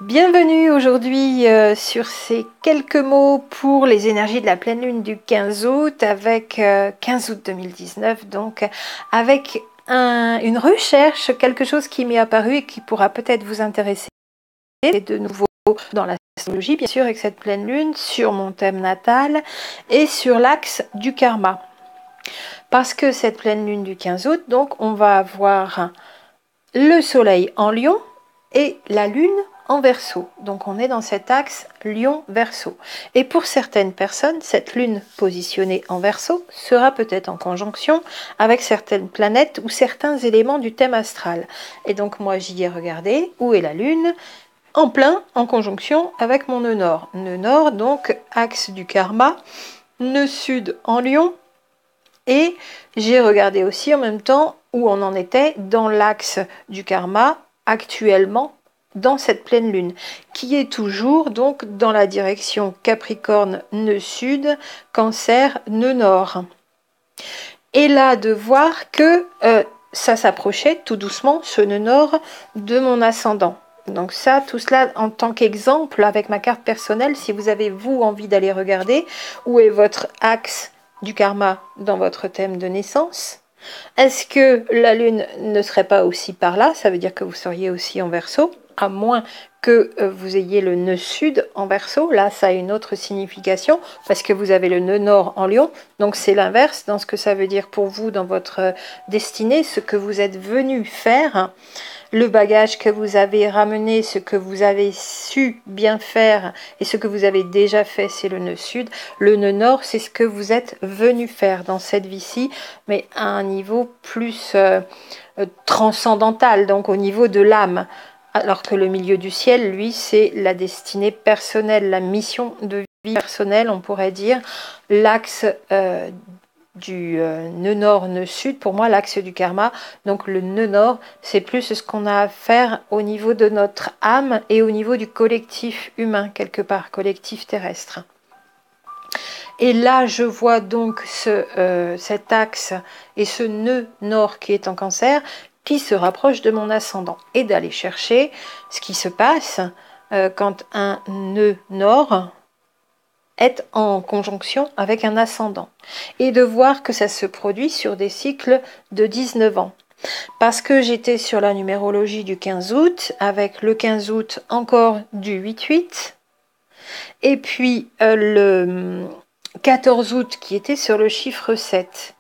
Bienvenue aujourd'hui sur ces quelques mots pour les énergies de la pleine lune du 15 août avec 15 août 2019, donc avec une recherche, quelque chose qui m'est apparu et qui pourra peut-être vous intéresser. Et de nouveau dans l'astrologie, bien sûr, avec cette pleine lune, sur mon thème natal et sur l'axe du karma. Parce que cette pleine lune du 15 août, donc on va avoir le soleil en lion et la lune en Verseau. Donc on est dans cet axe Lion-Verseau. Et pour certaines personnes, cette lune positionnée en Verseau sera peut-être en conjonction avec certaines planètes ou certains éléments du thème astral. Et donc moi j'y ai regardé où est la lune en plein en conjonction avec mon nœud nord. Nœud nord, donc axe du karma, nœud sud en Lion. Et j'ai regardé aussi en même temps où on en était dans l'axe du karma actuellement dans cette pleine lune, qui est toujours donc dans la direction Capricorne, nœud sud, Cancer, nœud nord. Et là, de voir que ça s'approchait tout doucement, ce nœud nord, de mon ascendant. Donc ça, tout cela en tant qu'exemple avec ma carte personnelle, si vous avez, vous, envie d'aller regarder où est votre axe du karma dans votre thème de naissance. Est-ce que la lune ne serait pas aussi par là? Ça veut dire que vous seriez aussi en Verseau, à moins que vous ayez le nœud sud en Verseau. Là, ça a une autre signification, parce que vous avez le nœud nord en Lion. Donc c'est l'inverse dans ce que ça veut dire pour vous dans votre destinée, ce que vous êtes venu faire. Le bagage que vous avez ramené, ce que vous avez su bien faire et ce que vous avez déjà fait, c'est le nœud sud. Le nœud nord, c'est ce que vous êtes venu faire dans cette vie-ci, mais à un niveau plus transcendantal, donc au niveau de l'âme. Alors que le milieu du ciel, lui, c'est la destinée personnelle, la mission de vie personnelle, on pourrait dire, l'axe du nœud nord, nœud sud, pour moi l'axe du karma. Donc le nœud nord, c'est plus ce qu'on a à faire au niveau de notre âme et au niveau du collectif humain, quelque part, collectif terrestre. Et là, je vois donc cet axe et ce nœud nord qui est en Cancer, qui se rapproche de mon ascendant, et d'aller chercher ce qui se passe quand un nœud nord est en conjonction avec un ascendant, et de voir que ça se produit sur des cycles de 19 ans. Parce que j'étais sur la numérologie du 15 août, avec le 15 août encore du 8-8, et puis le 14 août qui était sur le chiffre 7.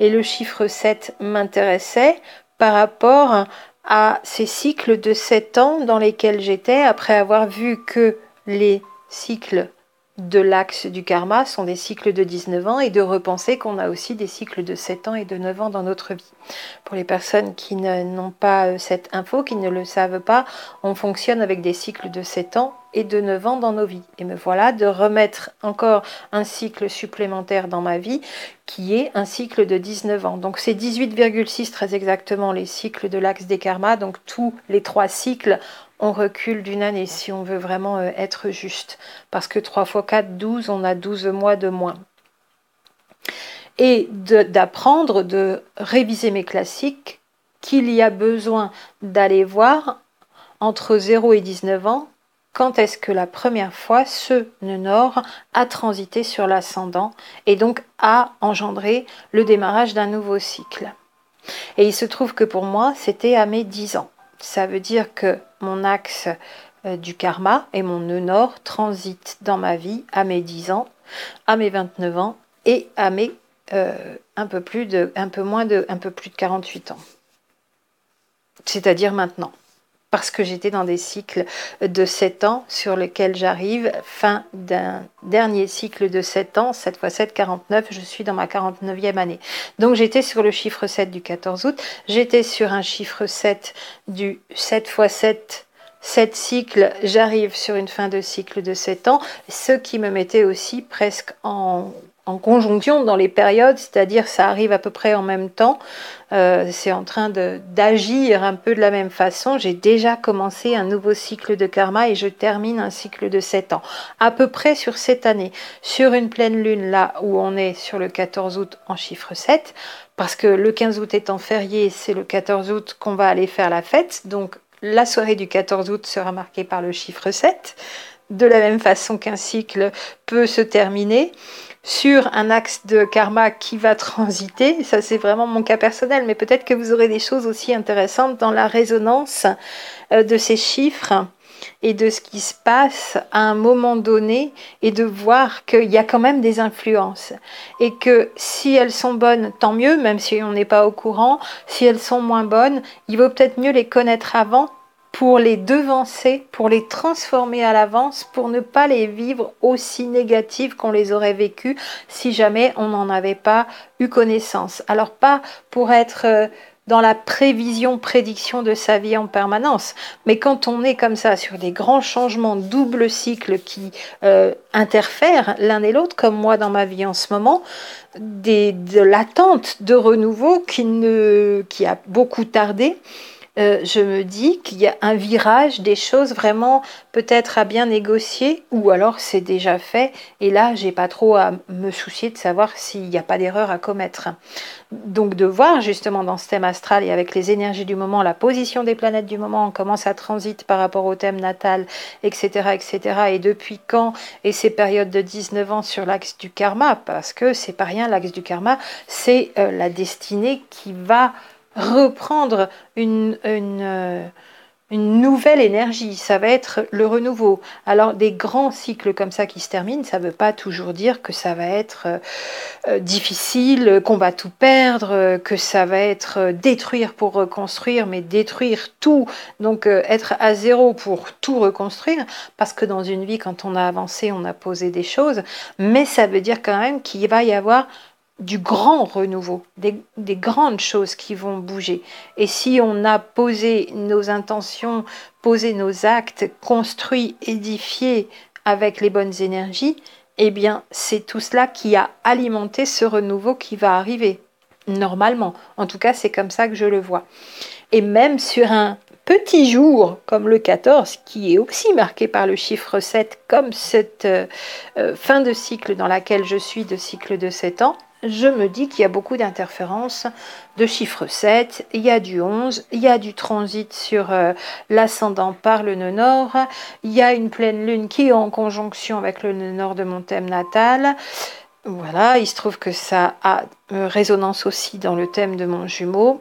Et le chiffre 7 m'intéressait par rapport à ces cycles de 7 ans dans lesquels j'étais, après avoir vu que les cycles de l'axe du karma sont des cycles de 19 ans, et de repenser qu'on a aussi des cycles de 7 ans et de 9 ans dans notre vie. Pour les personnes qui n'ont pas cette info, qui ne le savent pas, on fonctionne avec des cycles de 7 ans et de 9 ans dans nos vies. Et me voilà de remettre encore un cycle supplémentaire dans ma vie, qui est un cycle de 19 ans. Donc c'est 18,6 très exactement les cycles de l'axe des karmas, donc tous les 3 cycles on recule d'une année si on veut vraiment être juste. Parce que 3 x 4, 12, on a 12 mois de moins. Et d'apprendre, de réviser mes classiques, qu'il y a besoin d'aller voir entre 0 et 19 ans, quand est-ce que la première fois ce nœud nord a transité sur l'ascendant et donc a engendré le démarrage d'un nouveau cycle. Et il se trouve que pour moi, c'était à mes 10 ans. Ça veut dire que mon axe du karma et mon nœud nord transitent dans ma vie à mes 10 ans, à mes 29 ans et à mes un peu plus de 48 ans. C'est-à-dire maintenant. Parce que j'étais dans des cycles de 7 ans sur lesquels j'arrive, fin d'un dernier cycle de 7 ans, 7 x 7, 49, je suis dans ma 49e année. Donc j'étais sur le chiffre 7 du 14 août, j'étais sur un chiffre 7 du 7 x 7, 7 cycles, j'arrive sur une fin de cycle de 7 ans, ce qui me mettait aussi presque en conjonction dans les périodes, c'est-à-dire ça arrive à peu près en même temps, c'est en train d'agir un peu de la même façon. J'ai déjà commencé un nouveau cycle de karma et je termine un cycle de 7 ans, à peu près sur cette année, sur une pleine lune là où on est sur le 14 août en chiffre 7, parce que le 15 août étant férié, c'est le 14 août qu'on va aller faire la fête, donc la soirée du 14 août sera marquée par le chiffre 7, de la même façon qu'un cycle peut se terminer sur un axe de karma qui va transiter. Ça, c'est vraiment mon cas personnel, mais peut-être que vous aurez des choses aussi intéressantes dans la résonance de ces chiffres et de ce qui se passe à un moment donné, et de voir qu'il y a quand même des influences et que si elles sont bonnes, tant mieux, même si on n'est pas au courant. Si elles sont moins bonnes, il vaut peut-être mieux les connaître avant pour les devancer, pour les transformer à l'avance, pour ne pas les vivre aussi négatives qu'on les aurait vécues si jamais on n'en avait pas eu connaissance. Alors pas pour être dans la prédiction de sa vie en permanence, mais quand on est comme ça sur des grands changements, double cycle qui interfèrent l'un et l'autre, comme moi dans ma vie en ce moment, de l'attente de renouveau qui a beaucoup tardé, je me dis qu'il y a un virage, des choses vraiment peut-être à bien négocier, ou alors c'est déjà fait, et là j'ai pas trop à me soucier de savoir s'il n'y a pas d'erreur à commettre. Donc de voir justement dans ce thème astral et avec les énergies du moment, la position des planètes du moment, comment ça transite par rapport au thème natal, etc., etc., et depuis quand, et ces périodes de 19 ans sur l'axe du karma, parce que c'est pas rien, l'axe du karma, c'est la destinée qui va reprendre une nouvelle énergie, ça va être le renouveau. Alors des grands cycles comme ça qui se terminent, ça ne veut pas toujours dire que ça va être difficile, qu'on va tout perdre, que ça va être détruire pour reconstruire, mais détruire tout, donc être à zéro pour tout reconstruire, parce que dans une vie, quand on a avancé, on a posé des choses, mais ça veut dire quand même qu'il va y avoir du grand renouveau, des grandes choses qui vont bouger. Et si on a posé nos intentions, posé nos actes, construit, édifié avec les bonnes énergies, eh bien c'est tout cela qui a alimenté ce renouveau qui va arriver, normalement. En tout cas, c'est comme ça que je le vois. Et même sur un petit jour comme le 14, qui est aussi marqué par le chiffre 7, comme cette fin de cycle dans laquelle je suis, de cycle de 7 ans, je me dis qu'il y a beaucoup d'interférences de chiffre 7, il y a du 11, il y a du transit sur l'ascendant par le nœud nord, il y a une pleine lune qui est en conjonction avec le nœud nord de mon thème natal. Voilà, il se trouve que ça a résonance aussi dans le thème de mon jumeau.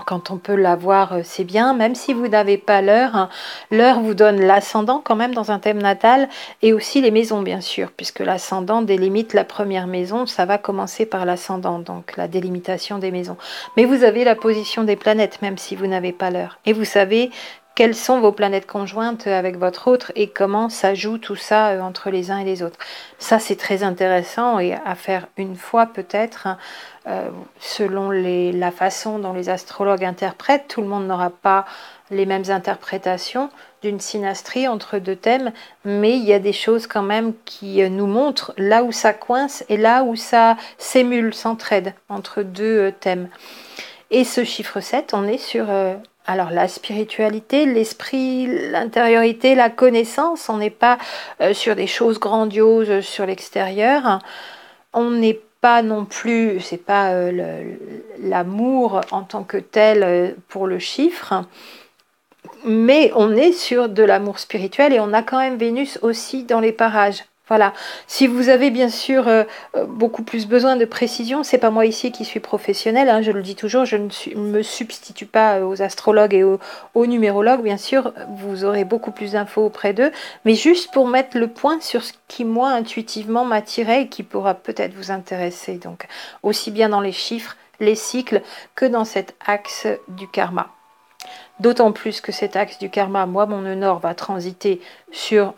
Quand on peut l'avoir, c'est bien, même si vous n'avez pas l'heure. Hein. L'heure vous donne l'ascendant quand même dans un thème natal, et aussi les maisons bien sûr, puisque l'ascendant délimite la première maison, ça va commencer par l'ascendant, donc la délimitation des maisons. Mais vous avez la position des planètes, même si vous n'avez pas l'heure. Et vous savez quelles sont vos planètes conjointes avec votre autre et comment ça joue tout ça entre les uns et les autres. Ça, c'est très intéressant et à faire une fois peut-être, selon la façon dont les astrologues interprètent. Tout le monde n'aura pas les mêmes interprétations d'une synastrie entre deux thèmes, mais il y a des choses quand même qui nous montrent là où ça coince et là où ça s'émule, s'entraide entre deux thèmes. Et ce chiffre 7, on est sur alors la spiritualité, l'esprit, l'intériorité, la connaissance. On n'est pas sur des choses grandioses sur l'extérieur. On n'est pas non plus, c'est pas l'amour en tant que tel pour le chiffre, mais on est sur de l'amour spirituel et on a quand même Vénus aussi dans les parages. Voilà. Si vous avez bien sûr beaucoup plus besoin de précision, c'est pas moi ici qui suis professionnelle, hein, je le dis toujours, je ne me substitue pas aux astrologues et aux numérologues, bien sûr, vous aurez beaucoup plus d'infos auprès d'eux, mais juste pour mettre le point sur ce qui, moi, intuitivement m'attirait et qui pourra peut-être vous intéresser. Donc, aussi bien dans les chiffres, les cycles, que dans cet axe du karma. D'autant plus que cet axe du karma, moi, mon nœud nord va transiter sur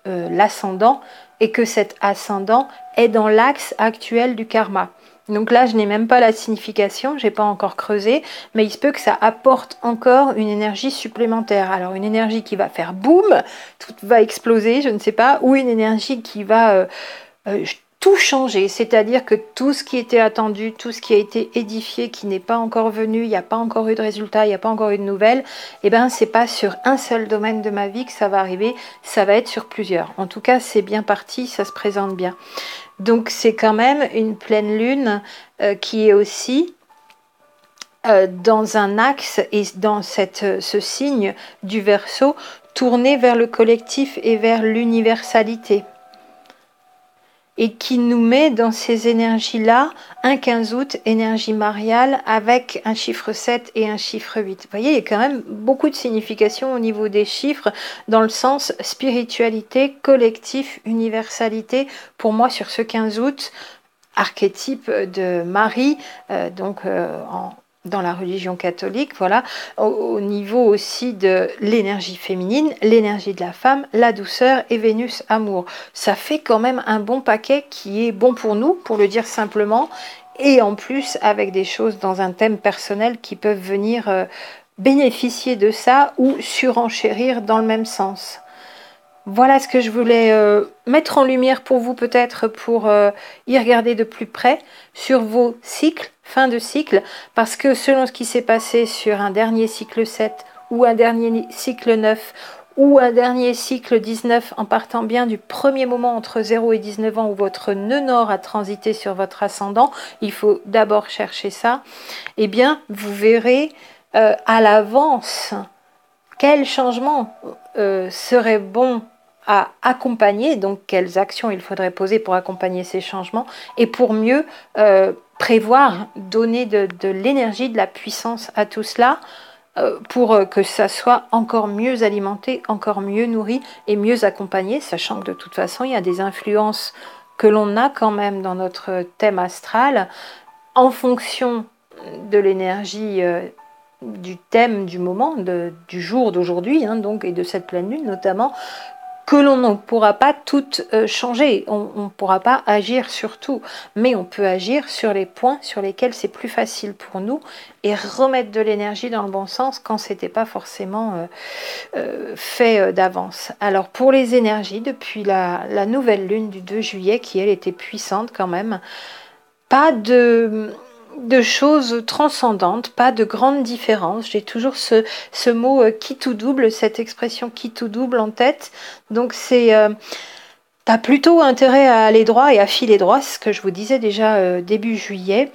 l'ascendant et que cet ascendant est dans l'axe actuel du karma. Donc là, je n'ai même pas la signification, je n'ai pas encore creusé, mais il se peut que ça apporte encore une énergie supplémentaire. Alors une énergie qui va faire boum, tout va exploser, je ne sais pas, ou une énergie qui va tout changer, c'est-à-dire que tout ce qui était attendu, tout ce qui a été édifié, qui n'est pas encore venu, il n'y a pas encore eu de résultat, il n'y a pas encore eu de nouvelles, et ben c'est pas sur un seul domaine de ma vie que ça va arriver, ça va être sur plusieurs. En tout cas, c'est bien parti, ça se présente bien. Donc c'est quand même une pleine lune qui est aussi dans un axe et dans ce signe du Verseau, tourné vers le collectif et vers l'universalité. Et qui nous met dans ces énergies-là, un 15 août, énergie mariale, avec un chiffre 7 et un chiffre 8. Vous voyez, il y a quand même beaucoup de signification au niveau des chiffres, dans le sens spiritualité, collectif, universalité. Pour moi, sur ce 15 août, archétype de Marie, dans la religion catholique, voilà, au niveau aussi de l'énergie féminine, l'énergie de la femme, la douceur et Vénus amour. Ça fait quand même un bon paquet qui est bon pour nous, pour le dire simplement, et en plus avec des choses dans un thème personnel qui peuvent venir bénéficier de ça ou surenchérir dans le même sens. Voilà ce que je voulais mettre en lumière pour vous, peut-être pour y regarder de plus près sur vos cycles, fin de cycle, parce que selon ce qui s'est passé sur un dernier cycle 7 ou un dernier cycle 9 ou un dernier cycle 19, en partant bien du premier moment entre 0 et 19 ans où votre nœud nord a transité sur votre ascendant, il faut d'abord chercher ça, eh bien vous verrez à l'avance quel changement serait bon à accompagner, donc quelles actions il faudrait poser pour accompagner ces changements et pour mieux prévoir, donner de l'énergie, de la puissance à tout cela pour que ça soit encore mieux alimenté, encore mieux nourri et mieux accompagné, sachant que de toute façon il y a des influences que l'on a quand même dans notre thème astral en fonction de l'énergie du thème du moment, du jour d'aujourd'hui, donc, et de cette pleine lune notamment, que l'on ne pourra pas tout changer, on ne pourra pas agir sur tout, mais on peut agir sur les points sur lesquels c'est plus facile pour nous et remettre de l'énergie dans le bon sens quand c'était pas forcément fait d'avance. Alors pour les énergies, depuis la nouvelle lune du 2 juillet, qui elle était puissante quand même, pas de choses transcendantes, pas de grandes différences. J'ai toujours ce mot qui tout double, cette expression qui tout double en tête. Donc c'est t'as plutôt intérêt à aller droit et à filer droit, c'est ce que je vous disais déjà début juillet,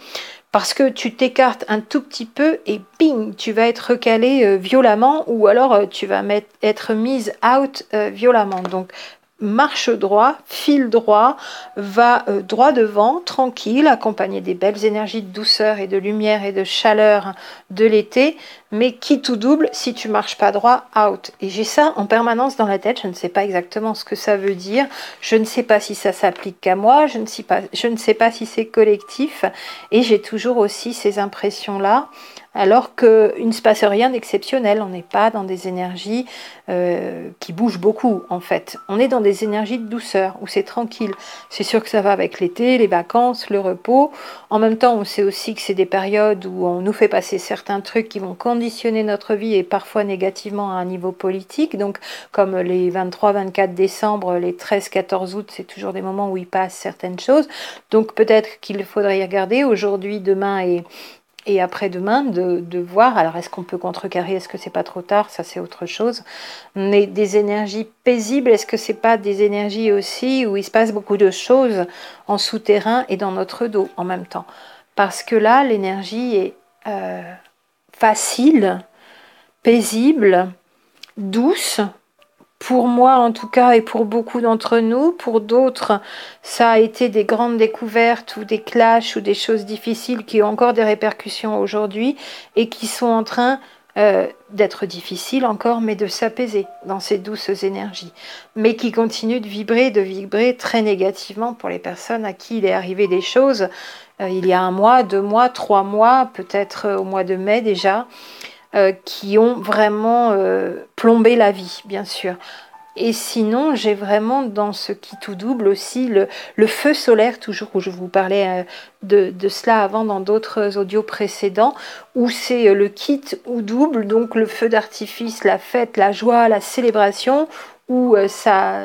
parce que tu t'écartes un tout petit peu et bing, tu vas être recalé violemment, ou alors tu vas être mise out violemment. Donc marche droit, file droit, va droit devant, tranquille, accompagné des belles énergies de douceur et de lumière et de chaleur de l'été, mais qui tout double si tu marches pas droit, out. Et j'ai ça en permanence dans la tête, je ne sais pas exactement ce que ça veut dire, je ne sais pas si ça s'applique qu'à moi, je ne sais pas si c'est collectif, et j'ai toujours aussi ces impressions-là, alors qu'il ne se passe rien d'exceptionnel, on n'est pas dans des énergies qui bougent beaucoup en fait. On est dans des énergies de douceur, où c'est tranquille. C'est sûr que ça va avec l'été, les vacances, le repos. En même temps, on sait aussi que c'est des périodes où on nous fait passer certains trucs qui vont conditionner notre vie et parfois négativement à un niveau politique. Donc comme les 23-24 décembre, les 13-14 août, c'est toujours des moments où il passe certaines choses. Donc peut-être qu'il faudrait y regarder aujourd'hui, demain et après-demain de voir, alors est-ce qu'on peut contrecarrer, est-ce que c'est pas trop tard, ça c'est autre chose, mais des énergies paisibles, est-ce que c'est pas des énergies aussi où il se passe beaucoup de choses en souterrain et dans notre dos en même temps, parce que là l'énergie est facile, paisible, douce, pour moi en tout cas et pour beaucoup d'entre nous. Pour d'autres, ça a été des grandes découvertes ou des clashs ou des choses difficiles qui ont encore des répercussions aujourd'hui et qui sont en train d'être difficiles encore, mais de s'apaiser dans ces douces énergies, mais qui continuent de vibrer très négativement pour les personnes à qui il est arrivé des choses il y a 1 mois, 2 mois, 3 mois, peut-être au mois de mai déjà, qui ont vraiment plombé la vie, bien sûr. Et sinon, j'ai vraiment dans ce qui tout double aussi le feu solaire, toujours où je vous parlais de cela avant dans d'autres audios précédents, où c'est le kit ou double, donc le feu d'artifice, la fête, la joie, la célébration, où ça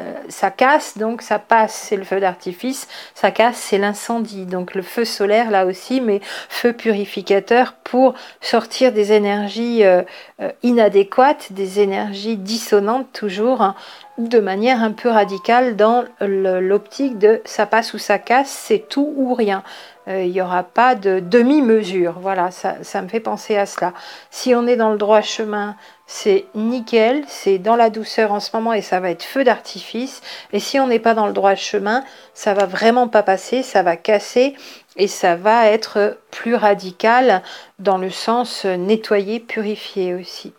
casse, donc ça passe, c'est le feu d'artifice, ça casse, c'est l'incendie. Donc le feu solaire là aussi, mais feu purificateur pour sortir des énergies inadéquates, des énergies dissonantes toujours, ou de manière un peu radicale dans l'optique de ça passe ou ça casse, c'est tout ou rien. Il n'y aura pas de demi-mesure. Voilà, ça me fait penser à cela. Si on est dans le droit chemin, c'est nickel, c'est dans la douceur en ce moment et ça va être feu d'artifice. Et si on n'est pas dans le droit chemin, ça va vraiment pas passer, ça va casser et ça va être plus radical dans le sens nettoyer, purifier aussi.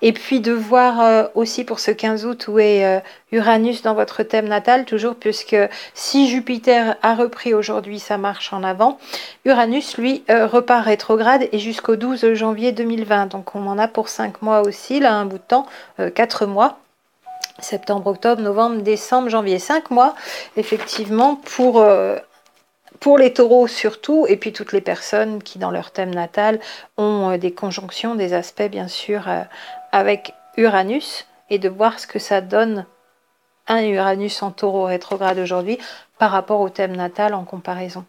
Et puis de voir aussi pour ce 15 août où est Uranus dans votre thème natal, toujours puisque si Jupiter a repris aujourd'hui sa marche en avant, Uranus, lui, repart rétrograde et jusqu'au 12 janvier 2020. Donc on en a pour 5 mois aussi, là, un bout de temps, 4 mois. Septembre, octobre, novembre, décembre, janvier, 5 mois, effectivement, pour les taureaux surtout, et puis toutes les personnes qui, dans leur thème natal, ont des conjonctions, des aspects, bien sûr, avec Uranus, et de voir ce que ça donne un Uranus en taureau rétrograde aujourd'hui par rapport au thème natal en comparaison.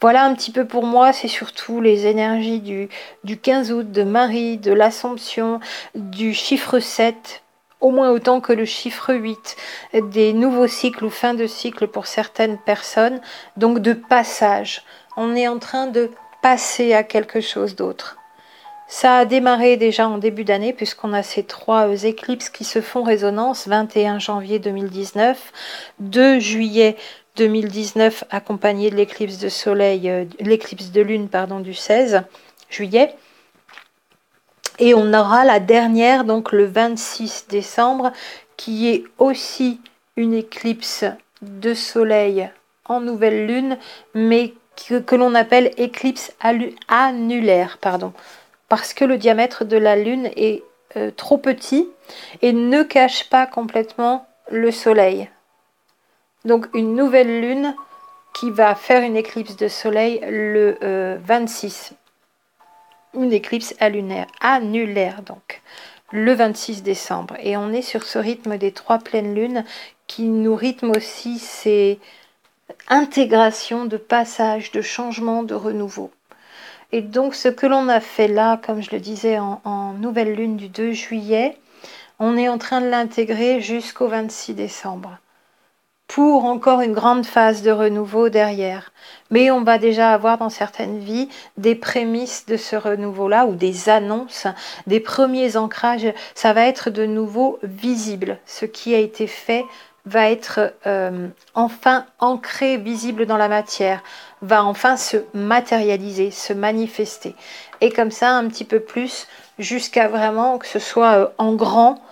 Voilà un petit peu pour moi, c'est surtout les énergies du 15 août, de Marie, de l'Assomption, du chiffre 7, au moins autant que le chiffre 8, des nouveaux cycles ou fin de cycle pour certaines personnes, donc de passage. On est en train de passer à quelque chose d'autre. Ça a démarré déjà en début d'année puisqu'on a ces 3 éclipses qui se font résonance, 21 janvier 2019, 2 juillet 2019 accompagné de l'éclipse de soleil, l'éclipse de lune pardon, du 16 juillet. Et on aura la dernière, donc le 26 décembre, qui est aussi une éclipse de soleil en nouvelle lune, mais que l'on appelle éclipse annulaire, pardon, parce que le diamètre de la lune est trop petit et ne cache pas complètement le soleil. Donc une nouvelle lune qui va faire une éclipse de soleil le 26. Une éclipse annulaire donc, le 26 décembre. Et on est sur ce rythme des 3 pleines lunes qui nous rythment aussi ces intégrations de passage, de changement, de renouveau. Et donc ce que l'on a fait là, comme je le disais en nouvelle lune du 2 juillet, on est en train de l'intégrer jusqu'au 26 décembre. Pour encore une grande phase de renouveau derrière. Mais on va déjà avoir dans certaines vies des prémices de ce renouveau-là ou des annonces, des premiers ancrages. Ça va être de nouveau visible. Ce qui a été fait va être enfin ancré, visible dans la matière, va enfin se matérialiser, se manifester. Et comme ça, un petit peu plus, jusqu'à vraiment que ce soit en grand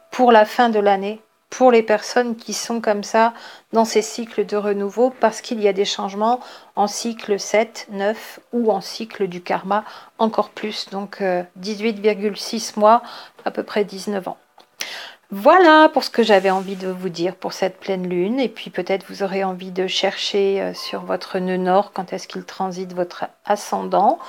pour la fin de l'année, pour les personnes qui sont comme ça dans ces cycles de renouveau, parce qu'il y a des changements en cycle 7, 9 ou en cycle du karma encore plus, donc 18,6 mois, à peu près 19 ans. Voilà pour ce que j'avais envie de vous dire pour cette pleine lune, et puis peut-être vous aurez envie de chercher sur votre nœud nord quand est-ce qu'il transite votre ascendant,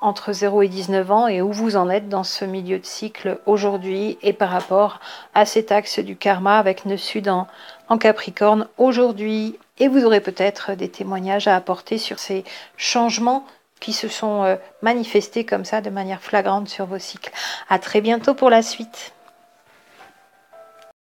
entre 0 et 19 ans, et où vous en êtes dans ce milieu de cycle aujourd'hui et par rapport à cet axe du karma avec nœud sud en Capricorne aujourd'hui. Et vous aurez peut-être des témoignages à apporter sur ces changements qui se sont manifestés comme ça de manière flagrante sur vos cycles. À très bientôt pour la suite.